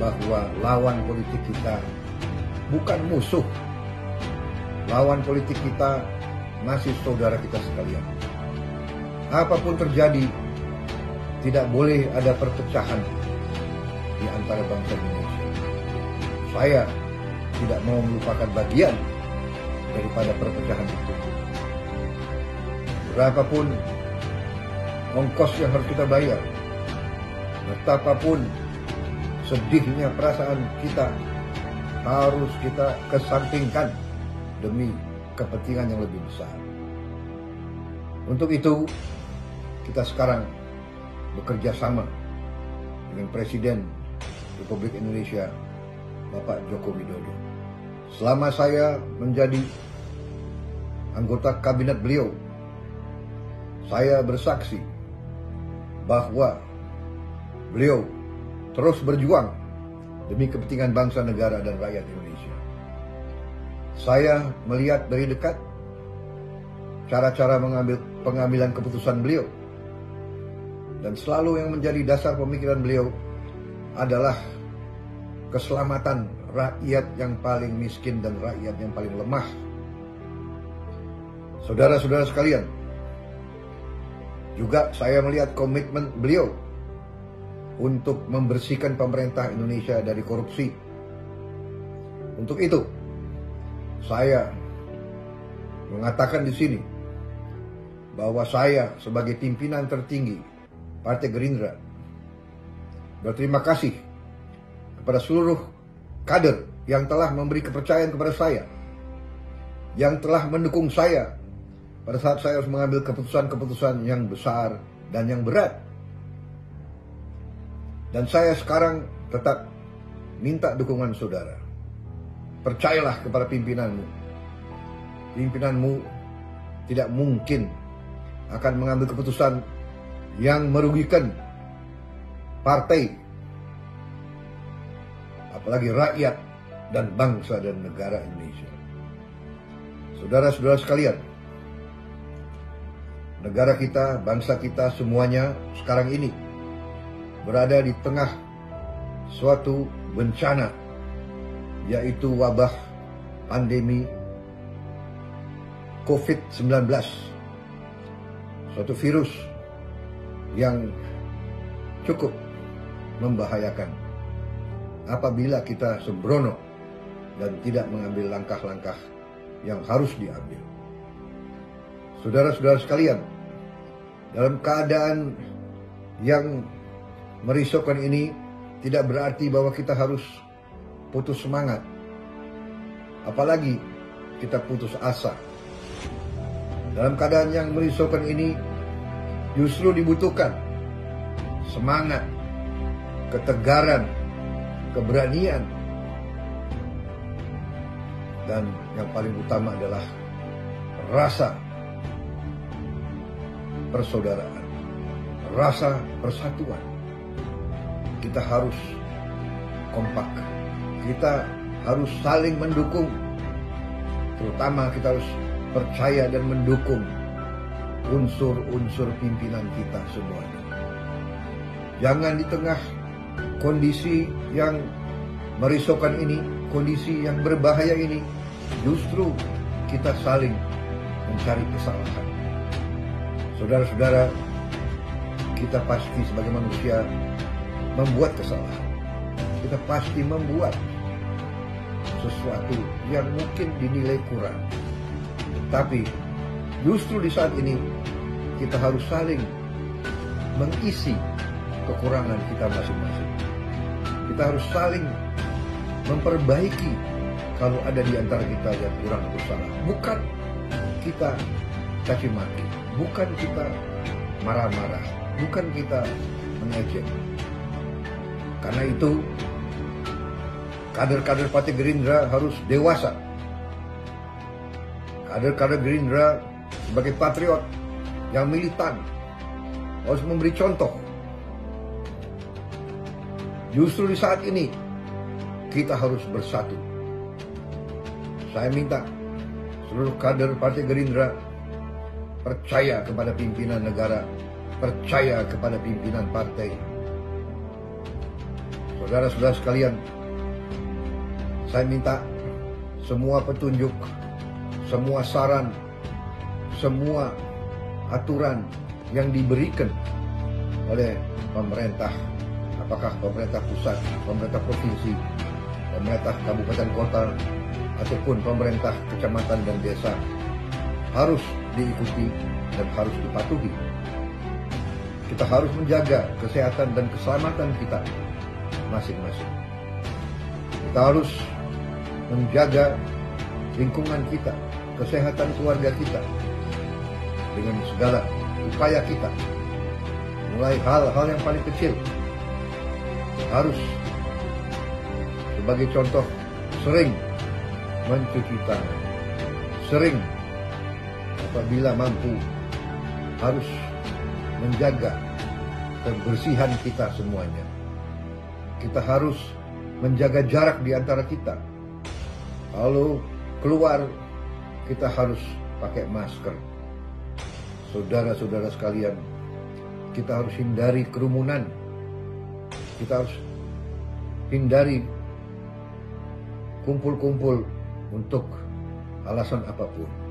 bahwa lawan politik kita bukan musuh. Lawan politik kita masih saudara kita sekalian. Apapun terjadi, tidak boleh ada perpecahan di antara bangsa Indonesia. Saya tidak mau melupakan bagian daripada perpecahan itu. Berapapun ongkos yang harus kita bayar, betapapun sedihnya perasaan kita, harus kita kesampingkan demi kepentingan yang lebih besar. Untuk itu, kita sekarang bekerja sama dengan Presiden Republik Indonesia, Bapak Joko Widodo. Selama saya menjadi anggota kabinet beliau, saya bersaksi bahwa beliau terus berjuang demi kepentingan bangsa, negara, dan rakyat Indonesia. Saya melihat dari dekat cara-cara pengambilan keputusan beliau, dan selalu yang menjadi dasar pemikiran beliau adalah keselamatan rakyat yang paling miskin dan rakyat yang paling lemah. Saudara-saudara sekalian, juga saya melihat komitmen beliau untuk membersihkan pemerintah Indonesia dari korupsi. Untuk itu, saya mengatakan di sini bahwa saya sebagai pimpinan tertinggi Partai Gerindra berterima kasih kepada seluruh kader yang telah memberi kepercayaan kepada saya, yang telah mendukung saya pada saat saya harus mengambil keputusan-keputusan yang besar dan yang berat. Dan saya sekarang tetap minta dukungan saudara. Percayalah kepada pimpinanmu. Pimpinanmu tidak mungkin akan mengambil keputusan yang merugikan partai, apalagi rakyat dan bangsa dan negara Indonesia. Saudara-saudara sekalian, negara kita, bangsa kita semuanya sekarang ini berada di tengah suatu bencana, yaitu wabah pandemi COVID-19, suatu virus yang cukup membahayakan apabila kita sembrono dan tidak mengambil langkah-langkah yang harus diambil. Saudara-saudara sekalian, dalam keadaan yang merisaukan ini tidak berarti bahwa kita harus putus semangat, apalagi kita putus asa. Dalam keadaan yang merisaukan ini justru dibutuhkan semangat, ketegaran, keberanian, dan yang paling utama adalah rasa persaudaraan, rasa persatuan. Kita harus kompak, kita harus saling mendukung, terutama kita harus percaya dan mendukung unsur-unsur pimpinan kita semuanya. Jangan di tengah kondisi yang merisaukan ini, kondisi yang berbahaya ini, justru kita saling mencari kesalahan. Saudara-saudara, kita pasti sebagai manusia membuat kesalahan. Kita pasti membuat sesuatu yang mungkin dinilai kurang. Tapi justru di saat ini kita harus saling mengisi kekurangan kita masing-masing. Kita harus saling memperbaiki kalau ada di antara kita yang kurang atau salah. Bukan kita caci maki, bukan kita marah-marah, bukan kita mengejek. Karena itu, kader-kader Partai Gerindra harus dewasa. Kader-kader Gerindra sebagai patriot yang militan harus memberi contoh. Justru di saat ini kita harus bersatu. Saya minta seluruh kader Partai Gerindra percaya kepada pimpinan negara, percaya kepada pimpinan partai. Saudara-saudara sekalian, saya minta semua petunjuk, semua saran, semua aturan yang diberikan oleh pemerintah, apakah pemerintah pusat, pemerintah provinsi, pemerintah kabupaten kota, ataupun pemerintah kecamatan dan desa, harus diikuti dan harus dipatuhi. Kita harus menjaga kesehatan dan keselamatan kita masing-masing. Kita harus menjaga lingkungan kita, kesehatan keluarga kita dengan segala upaya kita. Mulai hal-hal yang paling kecil, harus sebagai contoh sering mencuci tangan, sering apabila mampu harus menjaga kebersihan kita semuanya. Kita harus menjaga jarak di antara kita. Kalau keluar, kita harus pakai masker. Saudara-saudara sekalian, kita harus hindari kerumunan. Kita harus hindari kumpul-kumpul untuk alasan apapun.